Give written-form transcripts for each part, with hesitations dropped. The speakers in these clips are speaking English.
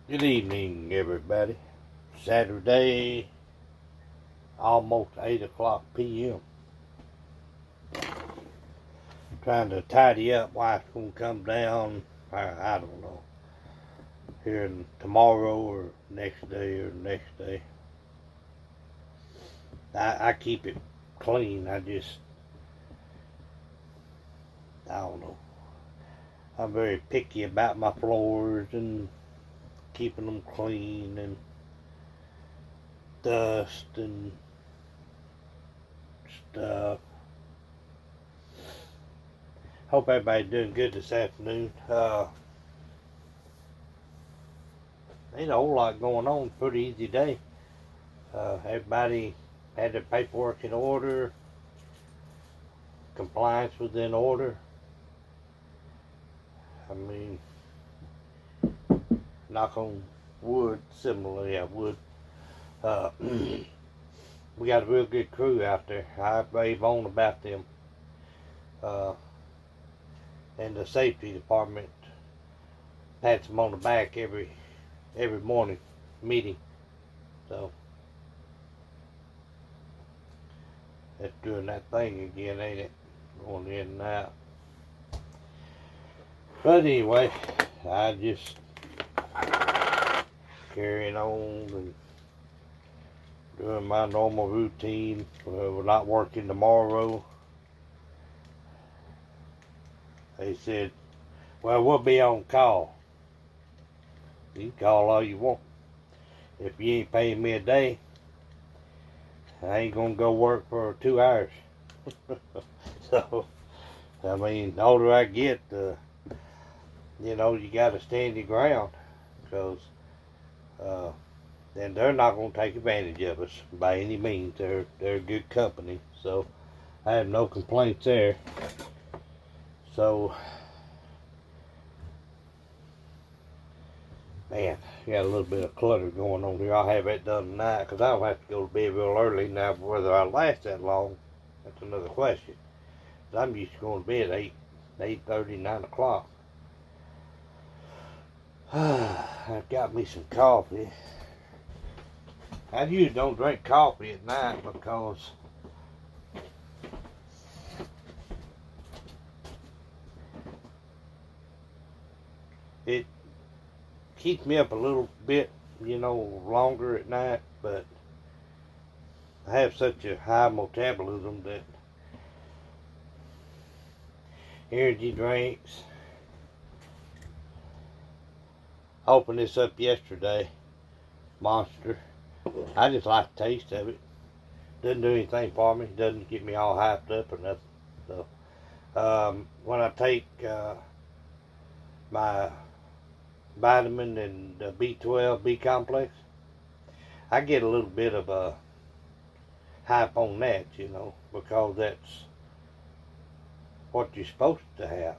Good evening, everybody. Saturday, almost 8 o'clock p.m. Trying to tidy up. Wife's going to come down, I don't know, here tomorrow or next day. I keep it clean. I don't know. I'm very picky about my floors and keeping them clean and dust and stuff. Hope everybody's doing good this afternoon. Ain't a whole lot going on. Pretty easy day. Everybody had their paperwork in order. Compliance was in order. I mean, knock on wood, similarly I would. We got a real good crew out there. I rave on about them. And the safety department pats them on the back every morning meeting. So that's doing that thing again, ain't it? Going in and out. But anyway, I just carrying on and doing my normal routine. We're not working tomorrow. They said, well, we'll be on call. You can call all you want. If you ain't paying me a day, I ain't gonna go work for 2 hours. So, I mean, the older I get, you gotta stand your ground. Because then they're not gonna take advantage of us by any means. They're a good company. So, I have no complaints there. So, man, got a little bit of clutter going on here. I'll have that done tonight because I don't have to go to bed real early. Now, whether I last that long, that's another question. I'm used to going to bed at 8:30, 9 o'clock. I've got me some coffee. I usually don't drink coffee at night because it keeps me up a little bit, longer at night, but I have such a high metabolism that energy drinks. I opened this up yesterday, Monster. I just like the taste of it. Doesn't do anything for me. Doesn't get me all hyped up or nothing. So, when I take my vitamin and B12, B complex, I get a little bit of a hype on that, because that's what you're supposed to have,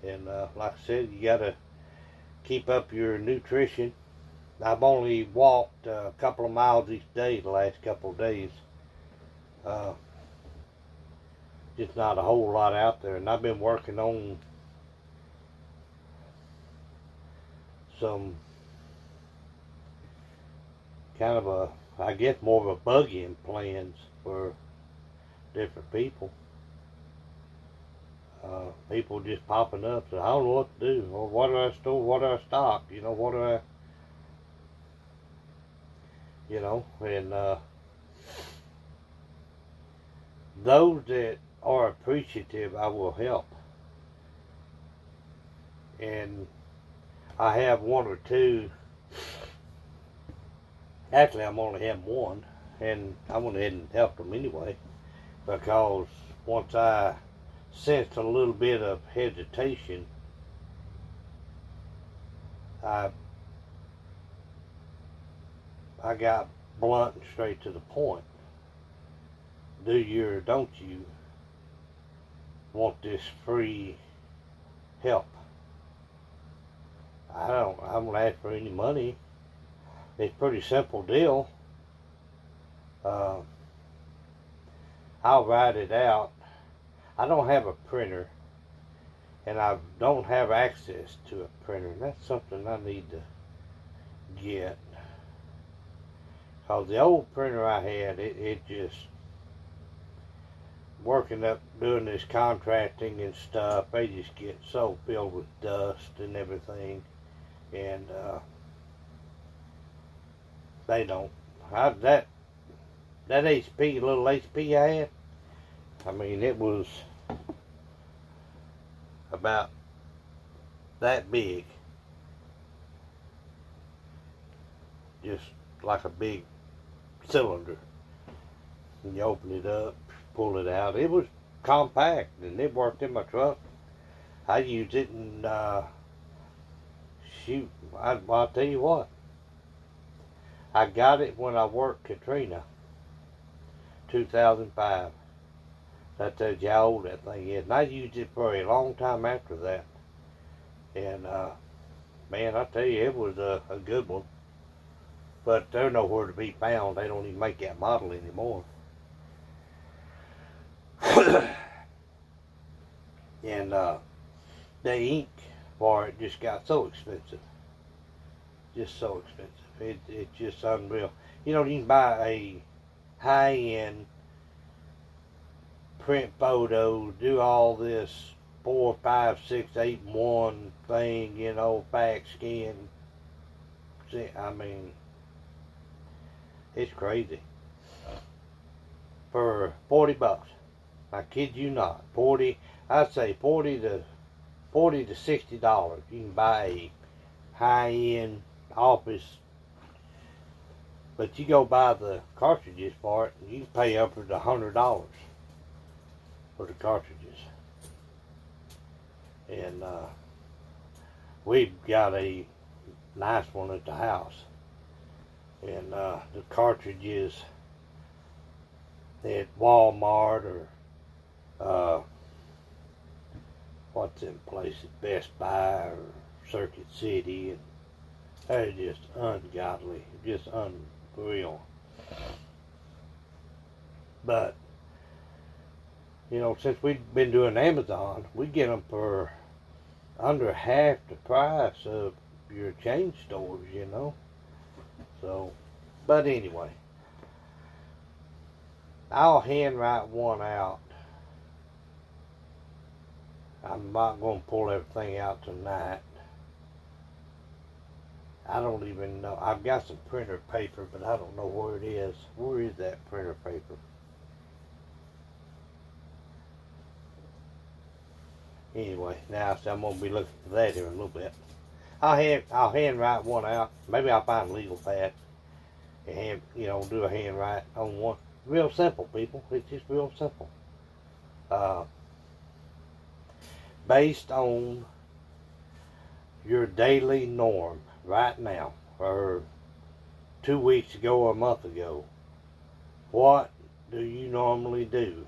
And like I said, you gotta keep up your nutrition. I've only walked a couple of miles each day the last couple of days. Just not a whole lot out there, and I've been working on some kind of more of a bugging plans for different people. People just popping up, so I don't know what to do. Or what do I store? What do I stock? What do I, and those that are appreciative, I will help. And I have one or two. Actually, I'm only having one, and I went ahead and helped them anyway, because once I sensed a little bit of hesitation, I got blunt and straight to the point. Do you or don't you want this free help? I don't ask for any money. It's a pretty simple deal. I'll write it out. I don't have a printer, and I don't have access to a printer. And that's something I need to get. Cause the old printer I had, it just working up doing this contracting and stuff. They just get so filled with dust and everything, and they don't. That HP, little HP I had. I mean, it was about that big, just like a big cylinder. And you open it up, pull it out. It was compact, and it worked in my truck. I used it, and shoot, I'll tell you what. I got it when I worked Katrina, 2005. That tells you how old that thing is. And I used it for a long time after that. And, man, I tell you, it was a good one. But they're nowhere to be found. They don't even make that model anymore. And the ink for it just got so expensive. Just so expensive. It's just unreal. You know, you can buy a high-end print photos, do all this 4, 5, 6, 8 in 1 thing, you know, fax scan. I mean, it's crazy. For $40, I kid you not, I'd say $40 to $60. You can buy a high-end office, but you go buy the cartridges for it, and you can pay upwards of $100 for the cartridges. And we've got a nice one at the house, and the cartridges at Walmart or what's in places, Best Buy or Circuit City, and they're just ungodly, just unreal. But you know, since we've been doing Amazon, we get them for under half the price of your chain stores, you know. So, but anyway, I'll handwrite one out. I'm not going to pull everything out tonight. I don't even know. I've got some printer paper, but I don't know where it is. Where is that printer paper? Anyway, now so I'm going to be looking for that here in a little bit. I'll handwrite one out. Maybe I'll find a legal pad and do a handwrite on one. Real simple, people. It's just real simple. Based on your daily norm right now, or 2 weeks ago or a month ago, what do you normally do?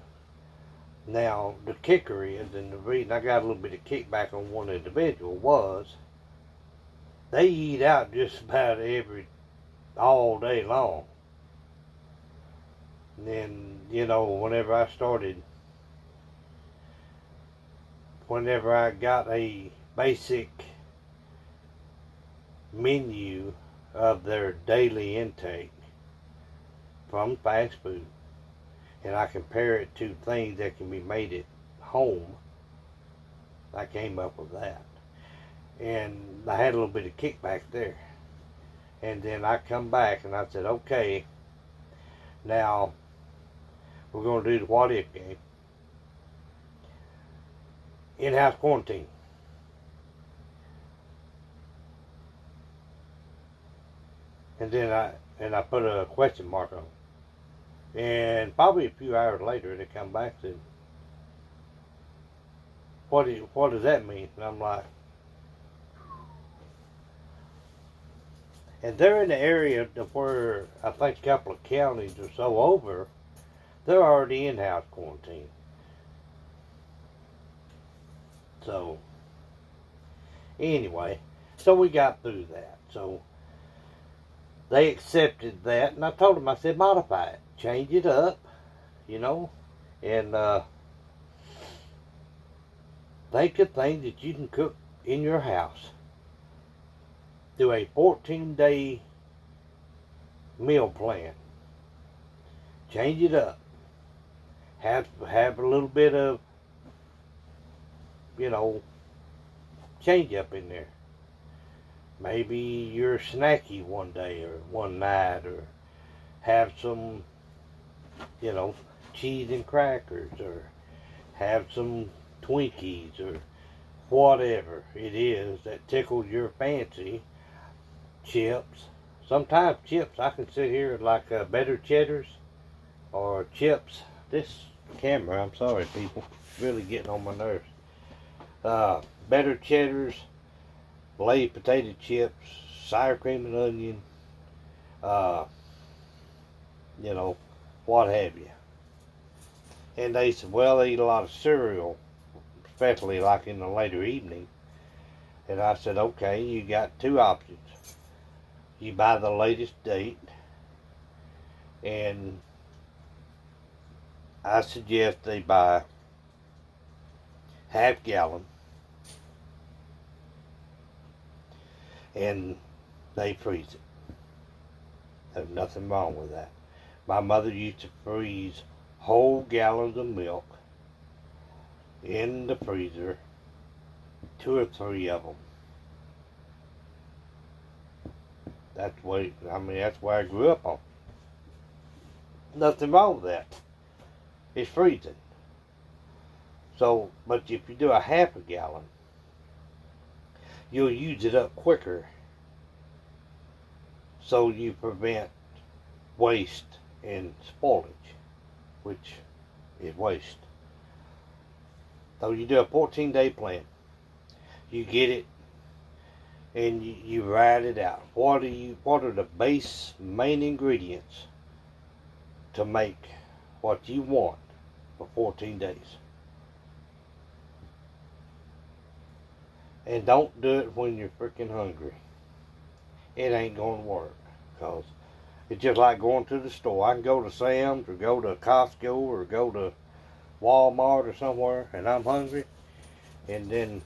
Now, the kicker is, and the reason I got a little bit of kickback on one individual was, they eat out just about all day long. And then, whenever I got a basic menu of their daily intake from fast food, and I compare it to things that can be made at home, I came up with that. And I had a little bit of kickback there. And then I come back and I said, okay, now we're going to do the what if game. In-house quarantine. And then I put a question mark on it. And probably a few hours later, they come back and said, what does that mean? And I'm like, and they're in the area where I think a couple of counties or so over, they're already in-house quarantine. So, anyway, so we got through that. So, they accepted that, and I told them, I said, modify it. Change it up, and think of things that you can cook in your house. do a 14-day meal plan. Change it up. Have a little bit of, you know, change up in there. Maybe you're snacky one day or one night, or have some, you know, cheese and crackers, or have some Twinkies, or whatever it is that tickles your fancy. Chips. Sometimes chips, I can sit here like Better Cheddars or chips. This camera, I'm sorry people, really getting on my nerves. Better Cheddars, Lay's potato chips, sour cream and onion, you know, what have you. And they said, well, they eat a lot of cereal, especially like in the later evening. And I said, okay, you got two options. You buy the latest date, and I suggest they buy half gallon, and they freeze it. There's nothing wrong with that. My mother used to freeze whole gallons of milk in the freezer, 2 or 3 of them. That's where I grew up on. Nothing wrong with that. It's freezing. So, but if you do a half a gallon, you'll use it up quicker. So you prevent waste and spoilage, which is waste. So you do a 14-day plan. You get it, and you write it out. What are the main ingredients to make what you want for 14 days? And don't do it when you're freaking hungry. It ain't gonna work, because it's just like going to the store. I can go to Sam's or go to Costco or go to Walmart or somewhere, and I'm hungry, and then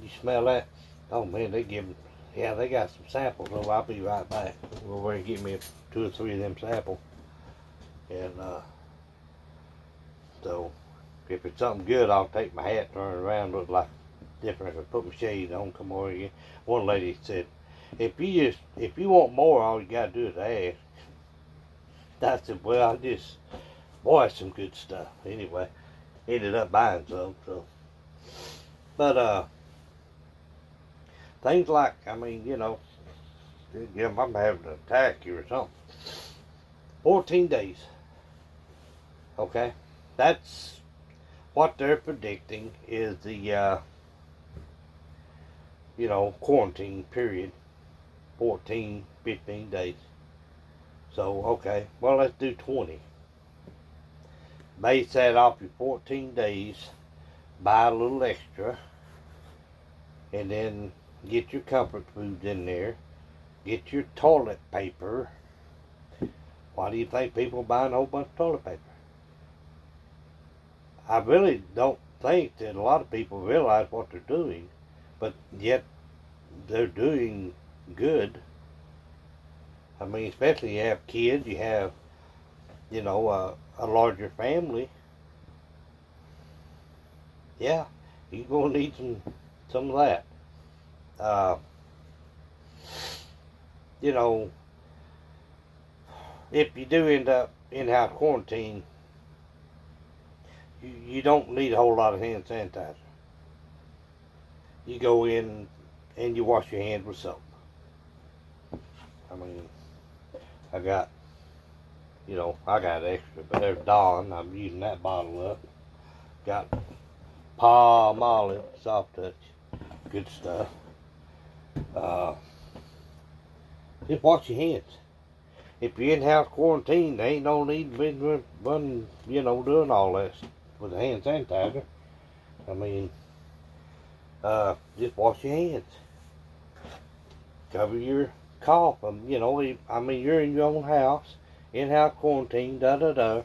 you smell that. Oh man, they got some samples, so I'll be right back. Go over and get me 2 or 3 of them samples. And so if it's something good, I'll take my hat, turn it around, look like different, or put my shades on, come over again. One lady said, if you want more, all you gotta do is ask. I said, well, boy, it's some good stuff. Anyway, ended up buying some, so. But, things like, I'm having an attack here or something. 14 days. Okay? That's what they're predicting is the, quarantine period. 14, 15 days. So, okay, well, let's do 20. Base that off your 14 days, buy a little extra, and then get your comfort foods in there. Get your toilet paper. Why do you think people are buying a whole bunch of toilet paper? I really don't think that a lot of people realize what they're doing, but yet they're doing good. I mean, especially you have kids, you have, a larger family. Yeah, you're going to need some of that. If you do end up in-house quarantine, you don't need a whole lot of hand sanitizer. You go in and you wash your hands with soap. I mean, I got extra, but there's Dawn. I'm using that bottle up. Got Palmolive, Soft Touch, good stuff. Just wash your hands. If you're in-house quarantine, there ain't no need to be doing all that with a hand sanitizer. I mean, just wash your hands. Cover your cough. You're in your own house, in-house quarantine, da-da-da.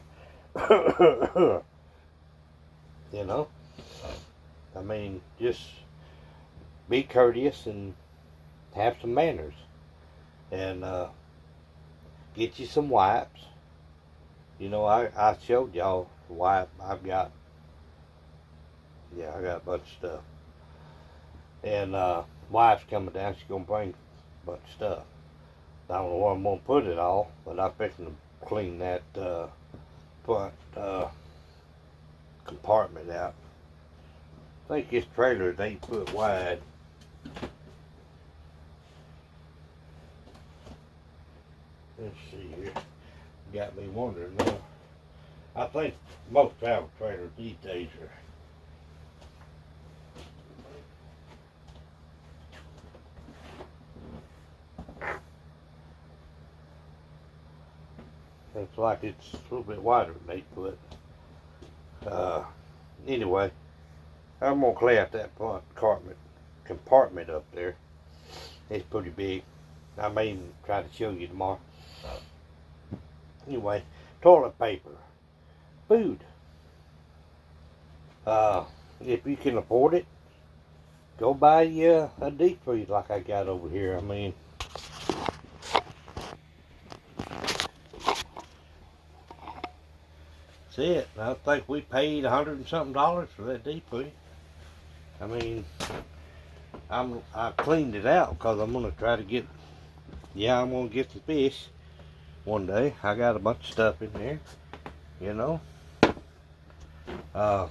Just be courteous and have some manners. And get you some wipes. You know, I showed y'all the wipe I've got. Yeah, I got a bunch of stuff. And wife's coming down, she's gonna bring a bunch of stuff. I don't know where I'm gonna put it all, but I'm fixing to clean that front compartment out. I think this trailer is 8 foot wide. Let's see here. Got me wondering now. I think most travel trailers these days are. Looks like it's a little bit wider than 8 foot. Anyway, I'm gonna clear out that front compartment up there. It's pretty big. I may even try to show you tomorrow. Anyway, toilet paper, food. If you can afford it, go buy you a deep freeze like I got over here. I mean, that's it. I think we paid $100 and something for that deep freeze. I mean, I cleaned it out because I'm gonna try to get. Yeah, I'm gonna get some fish one day. I got a bunch of stuff in there, you know. I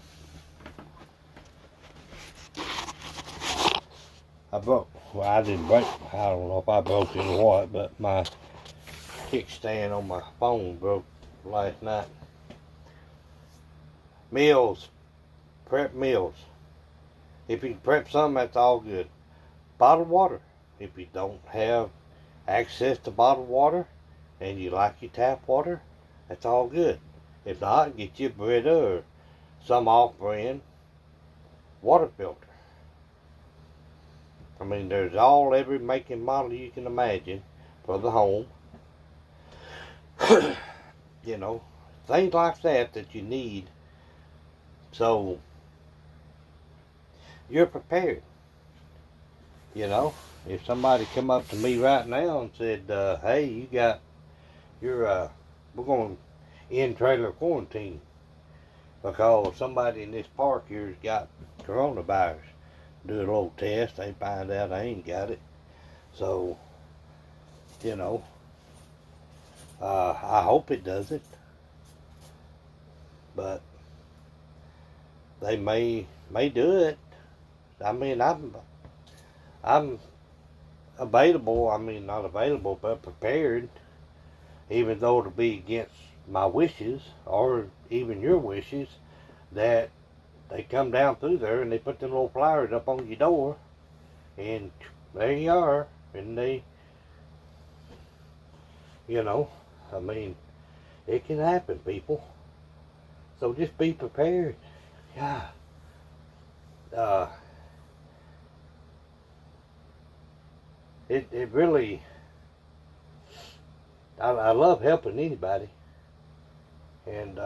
broke. Well, I didn't break. I don't know if I broke it or what, but my kickstand on my phone broke last night. Meals, prep meals. If you can prep some, that's all good. Bottled water. If you don't have access to bottled water and you like your tap water, that's all good. If not, get you a Brita or some off-brand water filter. I mean, there's every make and model you can imagine for the home. You know, things like that you need, so you're prepared. You know, if somebody come up to me right now and said, hey, you got your, we're going to end trailer quarantine because somebody in this park here's got coronavirus. Do a little test, they find out I ain't got it. So, you know, I hope it doesn't. But they may do it. I mean, I'm available. I mean, not available, but prepared. Even though it'll be against my wishes or even your wishes, that they come down through there and they put them little flyers up on your door, and there you are. And they, you know, I mean, it can happen, people. So just be prepared. Yeah. It really, I love helping anybody. And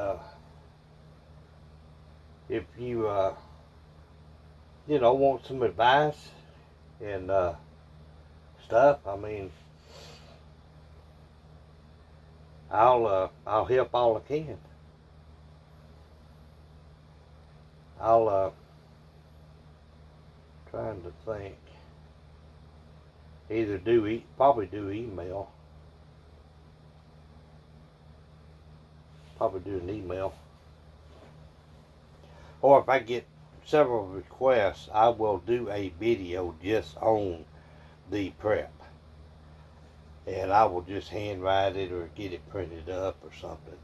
if you, you know, want some advice and stuff, I mean, I'll help all I can. Trying to think. Either probably do email. Probably do an email. Or if I get several requests, I will do a video just on the prep. And I will just handwrite it or get it printed up or something.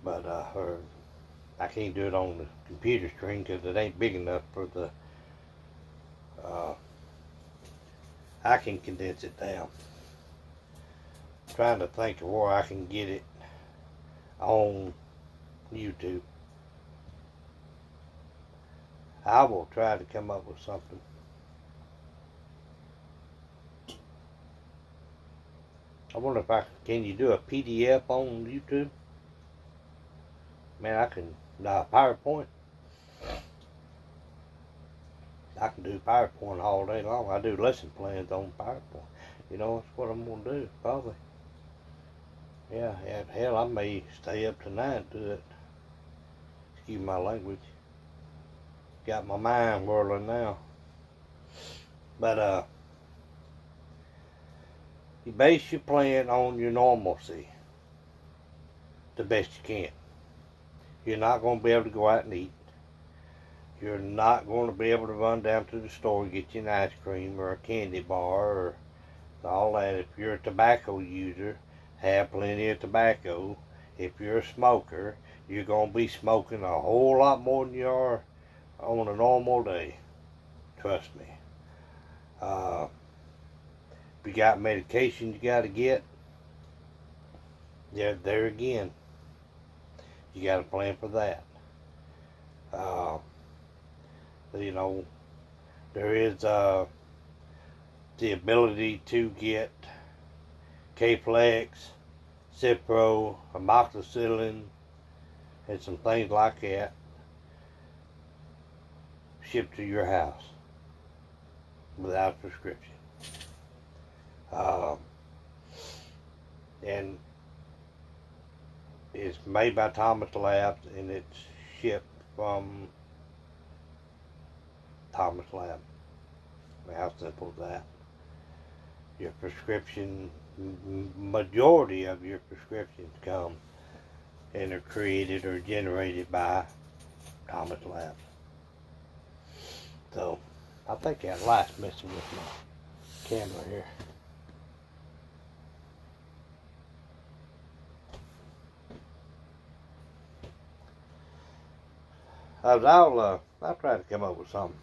But or I can't do it on the computer screen because it ain't big enough for the I can condense it down. Trying to think of where I can get it on YouTube. I will try to come up with something. I wonder if can you do a PDF on YouTube? Man, I can, PowerPoint. I can do PowerPoint all day long. I do lesson plans on PowerPoint. You know, that's what I'm going to do, probably. Yeah, hell, I may stay up tonight and do it. Excuse my language. Got my mind whirling now. But, you base your plan on your normalcy the best you can. You're not going to be able to go out and eat. You're not going to be able to run down to the store and get you an ice cream or a candy bar or all that. If you're a tobacco user, have plenty of tobacco. If you're a smoker, you're going to be smoking a whole lot more than you are on a normal day. Trust me. If you got medication you got to get, there again, you got to plan for that. You know, there is the ability to get K-Flex, Cipro, amoxicillin, and some things like that shipped to your house without a prescription. And it's made by Thomas Labs, and it's shipped from Thomas Lab. How simple is that? Your prescription, majority of your prescriptions come and are created or generated by Thomas Labs. So, I think that light's messing with my camera here. I'll try to come up with something.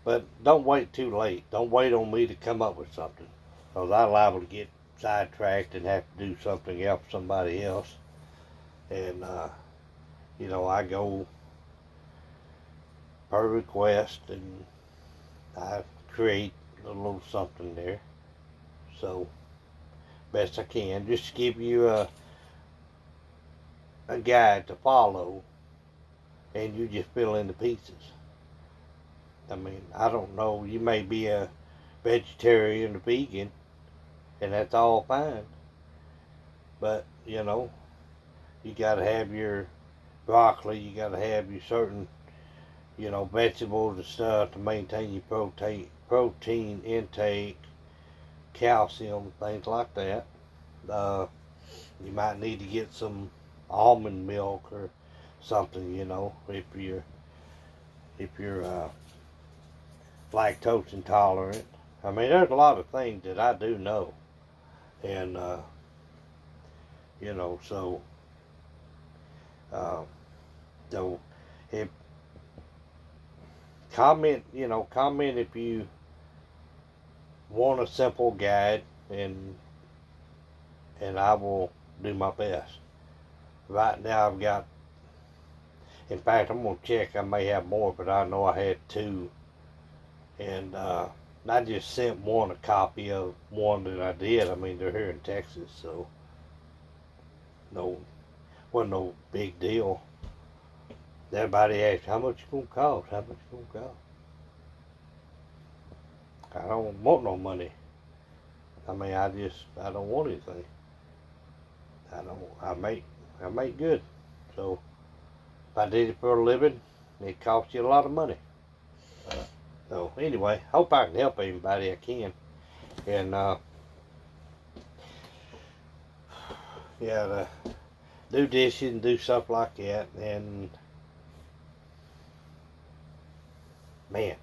But don't wait too late. Don't wait on me to come up with something. Because I'm liable to get sidetracked and have to do something else for somebody else. And, you know, I go per request and I create a little something there. So, best I can. Just to give you a guide to follow. And you just fill in the pieces. I mean, I don't know, you may be a vegetarian or vegan, and that's all fine. But, you know, you got to have your broccoli, you got to have your certain, you know, vegetables and stuff to maintain your protein intake, calcium, things like that. You might need to get some almond milk or something, you know, if you're lactose intolerant. I mean, there's a lot of things that I do know, and you know, so if comment if you want a simple guide, and I will do my best. Right now I've got, in fact, I'm going to check, I may have more, but I know I had 2. And I just sent one a copy of one that I did. I mean, they're here in Texas, so wasn't no big deal. Everybody asked, how much it's going to cost? How much it's going to cost? I don't want no money. I mean, I don't want anything. I make good. So, if I did it for a living, it costs you a lot of money. So anyway, hope I can help anybody I can. And yeah, do dishes and do stuff like that. And man,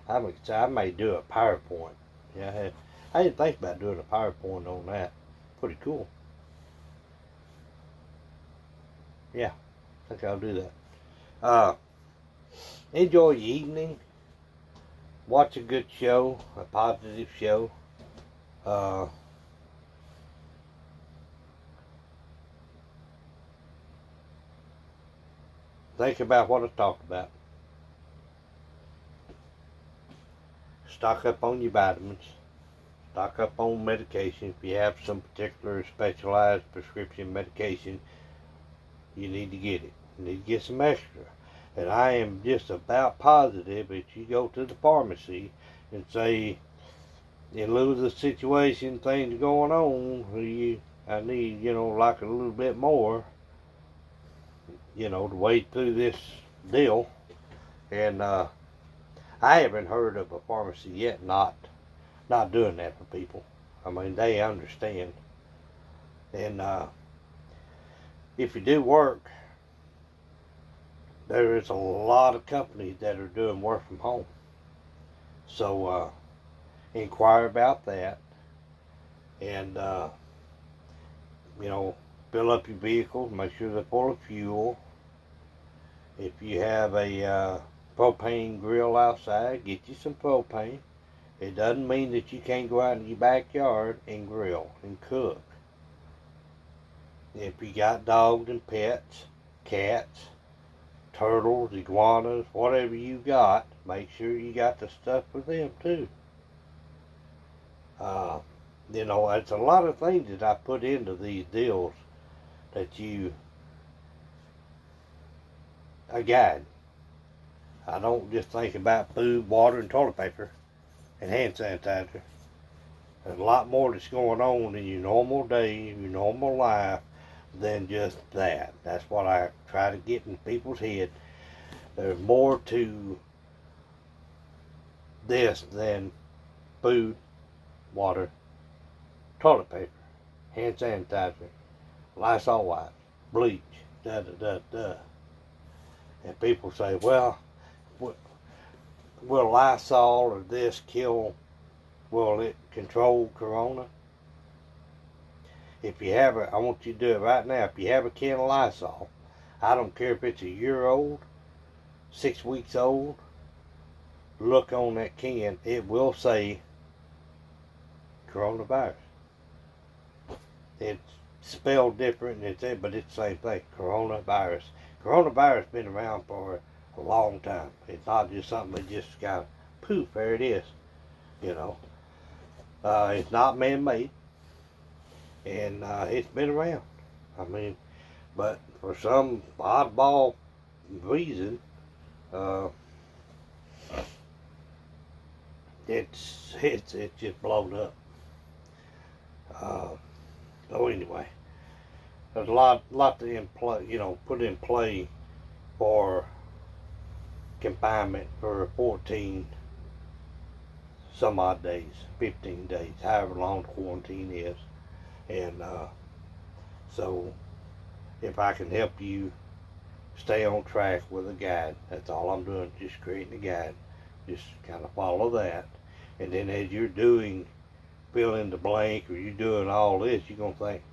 I may do a PowerPoint. Yeah, I didn't think about doing a PowerPoint on that. Pretty cool. Yeah, I think I'll do that. Enjoy your evening. Watch a good show, a positive show. Think about what I talked about. Stock up on your vitamins. Stock up on medication. If you have some particular specialized prescription medication, you need to get it. You need to get some extra. And I am just about positive that you go to the pharmacy and say, in lieu of the situation, things going on, I need, like a little bit more, to wade through this deal. And I haven't heard of a pharmacy yet not doing that for people. I mean, they understand. And if you do work, there is a lot of companies that are doing work from home. So inquire about that. And, fill up your vehicle, make sure they're full of fuel. If you have a propane grill outside, get you some propane. It doesn't mean that you can't go out in your backyard and grill and cook. If you got dogs and pets, cats, turtles, iguanas, whatever you got, make sure you got the stuff for them too. It's a lot of things that I put into these deals that a guide. I don't just think about food, water, and toilet paper and hand sanitizer. There's a lot more that's going on in your normal day, your normal life, than just that. That's what I try to get in people's head. There's more to this than food, water, toilet paper, hand sanitizer, Lysol wipes, bleach, da. And people say, well, will Lysol or this will it control corona? If you have I want you to do it right now. If you have a can of Lysol, I don't care if it's a year old, 6 weeks old, look on that can, it will say coronavirus. It's spelled different, but it's the same thing, coronavirus. Coronavirus has been around for a long time. It's not just something that just kind of poof, there it is. It's not man-made, and it's been around. I mean, but for some oddball reason, it's just blown up. So anyway, there's a lot to put in play for confinement for 14 some odd days, 15 days, however long the quarantine is. And so if I can help you stay on track with a guide, that's all I'm doing, just creating a guide. Just kind of follow that. And then as you're doing fill in the blank, or you're doing all this, you're going to think,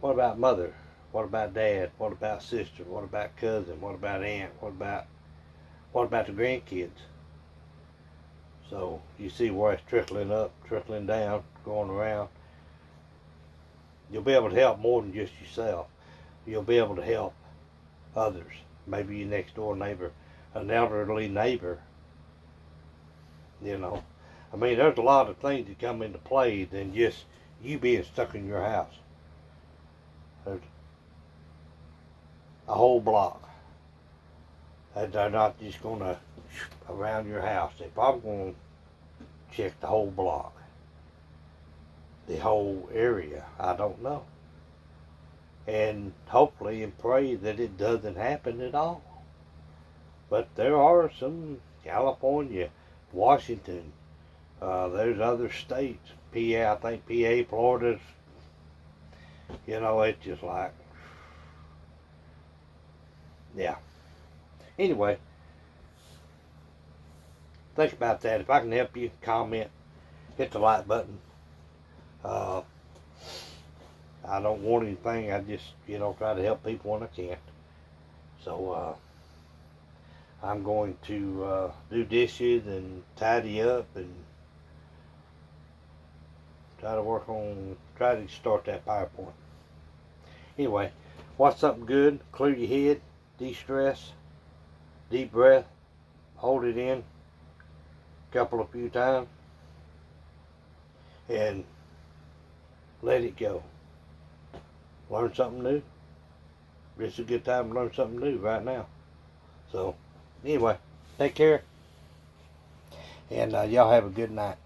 what about mother? What about dad? What about sister? What about cousin? What about aunt? What about the grandkids? So you see where it's trickling up, trickling down, going around. You'll be able to help more than just yourself. You'll be able to help others. Maybe your next door neighbor, an elderly neighbor. I mean, there's a lot of things that come into play than just you being stuck in your house. There's a whole block. They're not just going to around your house. They're probably going to check the whole block, the whole area. I don't know. And hopefully and pray that it doesn't happen at all. But there are some, California, Washington, there's other states, PA, I think PA, Florida's, it's just like, yeah. Anyway, think about that. If I can help you, comment, hit the like button. I don't want anything. I just, try to help people when I can. So, I'm going to do dishes and tidy up and try to start that PowerPoint. Anyway, watch something good, clear your head, de-stress, deep breath, hold it in a few times, and let it go. Learn something new, It's a good time to learn something new right now. So, anyway, take care. And y'all have a good night.